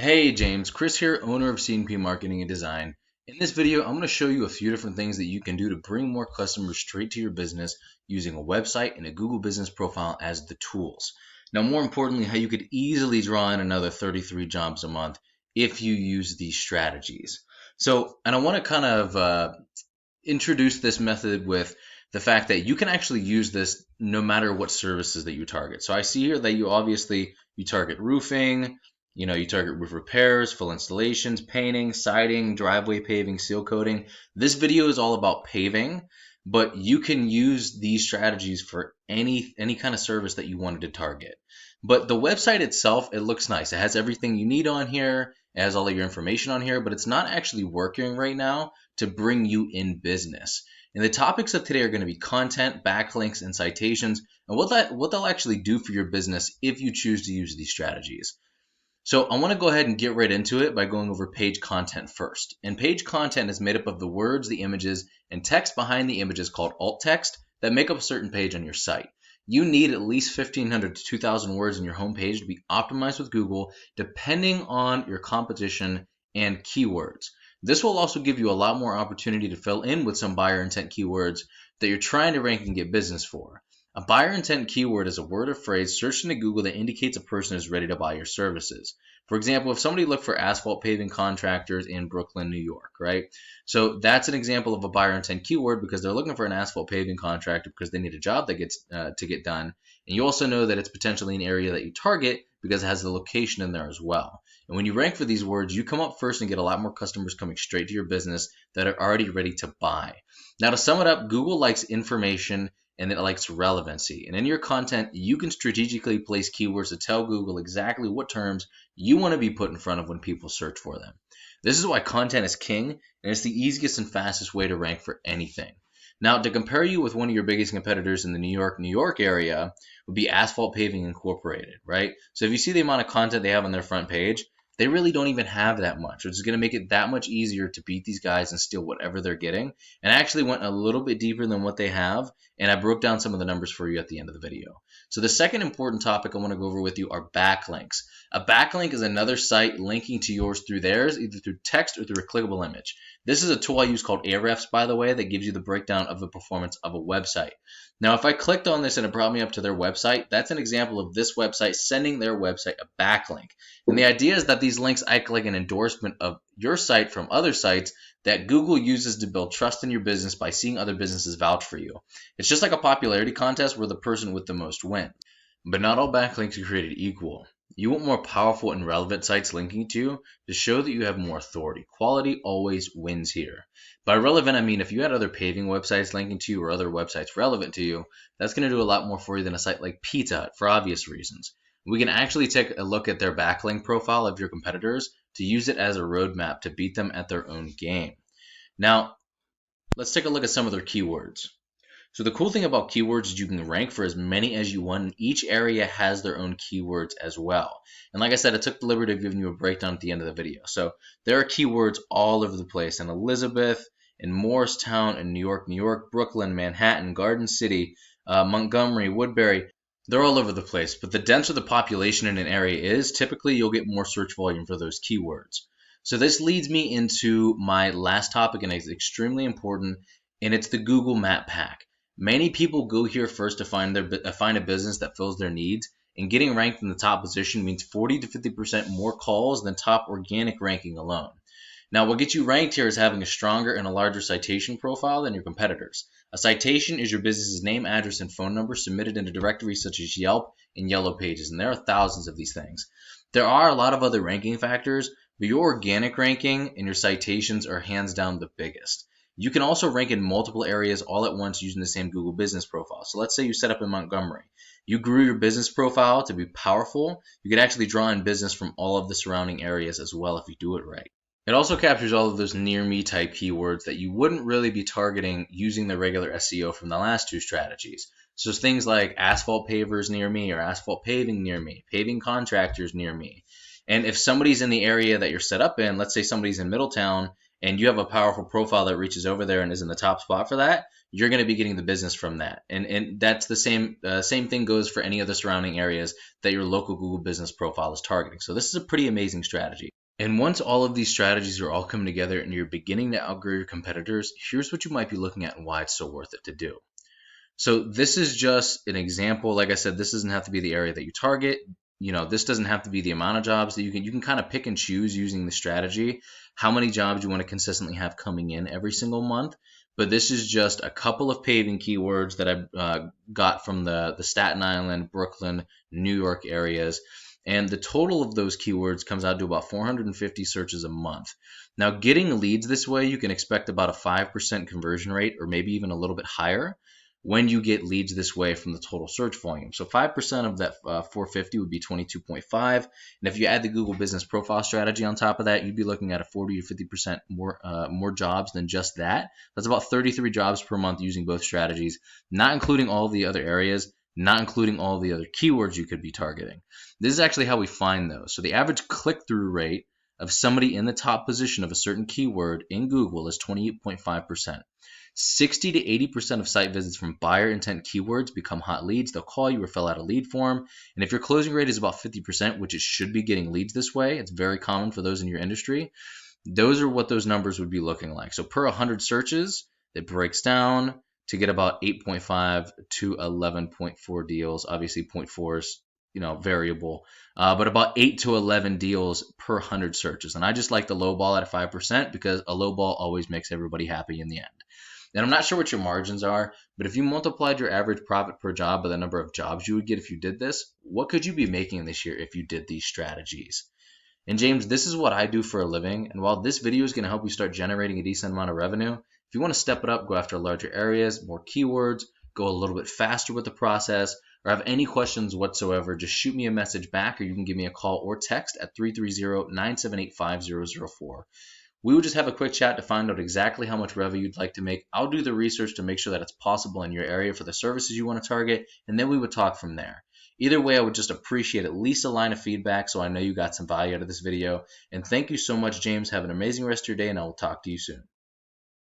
Hey James, Chris here, owner of C&P Marketing and Design. In this video, I'm going to show you a few different things that you can do to bring more customers straight to your business using a website and a Google Business Profile as the tools. Now, more importantly, how you could easily draw in another 33 jobs a month if you use these strategies. And I want to kind of introduce this method with the fact that you can actually use this no matter what services that you target. So I see here that you target roofing. You target roof repairs, full installations, painting, siding, driveway paving, seal coating. This video is all about paving, but you can use these strategies for any kind of service that you wanted to target. But the website itself, it looks nice. It has everything you need on here. It has all of your information on here, but it's not actually working right now to bring you in business. And the topics of today are going to be content, backlinks, and citations, and what they'll actually do for your business if you choose to use these strategies. So I want to go ahead and get right into it by going over page content first. And page content is made up of the words, the images, and text behind the images called alt text that make up a certain page on your site. You need at least 1,500 to 2,000 words in your homepage to be optimized with Google, depending on your competition and keywords. This will also give you a lot more opportunity to fill in with some buyer intent keywords that you're trying to rank and get business for. A buyer intent keyword is a word or phrase searched into Google that indicates a person is ready to buy your services. For example, if somebody looked for asphalt paving contractors in Brooklyn, New York, right? So that's an example of a buyer intent keyword because they're looking for an asphalt paving contractor because they need a job that gets to get done. And you also know that it's potentially an area that you target because it has the location in there as well. And when you rank for these words, you come up first and get a lot more customers coming straight to your business that are already ready to buy. Now, to sum it up, Google likes information and it likes relevancy. And in your content, you can strategically place keywords to tell Google exactly what terms you want to be put in front of when people search for them. This is why content is king, and it's the easiest and fastest way to rank for anything. Now, to compare you with one of your biggest competitors in the New York area would be Asphalt Paving Incorporated, right? So if you see the amount of content they have on their front page, they really don't even have that much, which is going to make it that much easier to beat these guys and steal whatever they're getting. And I actually went a little bit deeper than what they have, and I broke down some of the numbers for you at the end of the video. So the second important topic I want to go over with you are backlinks. A backlink is another site linking to yours through theirs, either through text or through a clickable image. This is a tool I use called Ahrefs, by the way, that gives you the breakdown of the performance of a website. Now, if I clicked on this and it brought me up to their website, that's an example of this website sending their website a backlink. And the idea is that these links act like an endorsement of your site from other sites that Google uses to build trust in your business by seeing other businesses vouch for you. It's just like a popularity contest where the person with the most wins. But not all backlinks are created equal. You want more powerful and relevant sites linking to you to show that you have more authority. Quality always wins here. By relevant, I mean if you had other paving websites linking to you or other websites relevant to you, that's going to do a lot more for you than a site like Pizza Hut for obvious reasons. We can actually take a look at their backlink profile of your competitors to use it as a roadmap to beat them at their own game. Now, let's take a look at some of their keywords. So the cool thing about keywords is you can rank for as many as you want, and each area has their own keywords as well. And like I said, I took the liberty of giving you a breakdown at the end of the video. So there are keywords all over the place in Elizabeth, in Morristown, in New York, Brooklyn, Manhattan, Garden City, Montgomery, Woodbury. They're all over the place, but the denser the population in an area is, typically you'll get more search volume for those keywords. So this leads me into my last topic, and it's extremely important, and it's the Google Map Pack. Many people go here first to find a business that fills their needs, and getting ranked in the top position means 40 to 50% more calls than top organic ranking alone. Now, what gets you ranked here is having a stronger and a larger citation profile than your competitors. A citation is your business's name, address, and phone number submitted into directories such as Yelp and Yellow Pages, and there are thousands of these things. There are a lot of other ranking factors, but your organic ranking and your citations are hands down the biggest. You can also rank in multiple areas all at once using the same Google business profile. So let's say you set up in Montgomery. You grew your business profile to be powerful. You could actually draw in business from all of the surrounding areas as well if you do it right. It also captures all of those near me type keywords that you wouldn't really be targeting using the regular SEO from the last two strategies. So things like asphalt pavers near me or asphalt paving near me, paving contractors near me. And if somebody's in the area that you're set up in, let's say somebody's in Middletown and you have a powerful profile that reaches over there and is in the top spot for that, you're going to be getting the business from that. And that's the same thing goes for any other surrounding areas that your local Google business profile is targeting. So this is a pretty amazing strategy. And once all of these strategies are all coming together and you're beginning to outgrow your competitors, here's what you might be looking at and why it's so worth it to do. So this is just an example. Like I said, this doesn't have to be the area that you target. This doesn't have to be the amount of jobs that you can kind of pick and choose using the strategy, how many jobs you want to consistently have coming in every single month. But this is just a couple of paving keywords that I got from the Staten Island, Brooklyn, New York areas. And the total of those keywords comes out to about 450 searches a month. Now, getting leads this way, you can expect about a 5% conversion rate, or maybe even a little bit higher, when you get leads this way from the total search volume. So 5% of that 450 would be 22.5. And if you add the Google Business Profile strategy on top of that, you'd be looking at a 40 to 50% more jobs than just that. That's about 33 jobs per month using both strategies, not including all the other areas, not including all the other keywords you could be targeting. This is actually how we find those. So the average click-through rate of somebody in the top position of a certain keyword in Google is 28.5%. 60 to 80% of site visits from buyer intent keywords become hot leads. They'll call you or fill out a lead form. And if your closing rate is about 50%, which it should be getting leads this way, it's very common for those in your industry, those are what those numbers would be looking like. So per 100 searches, it breaks down to get about 8.5 to 11.4 deals. Obviously 0.4 is variable, but about 8 to 11 deals per 100 searches. And I just like the low ball at 5% because a low ball always makes everybody happy in the end. And I'm not sure what your margins are, but if you multiplied your average profit per job by the number of jobs you would get if you did this, what could you be making this year if you did these strategies? And James, this is what I do for a living. And while this video is going to help you start generating a decent amount of revenue, if you want to step it up, go after larger areas, more keywords, go a little bit faster with the process, or have any questions whatsoever, just shoot me a message back, or you can give me a call or text at 330-978-5004. We will just have a quick chat to find out exactly how much revenue you'd like to make. I'll do the research to make sure that it's possible in your area for the services you want to target, and then we would talk from there. Either way, I would just appreciate at least a line of feedback so I know you got some value out of this video. And thank you so much, James. Have an amazing rest of your day, and I will talk to you soon.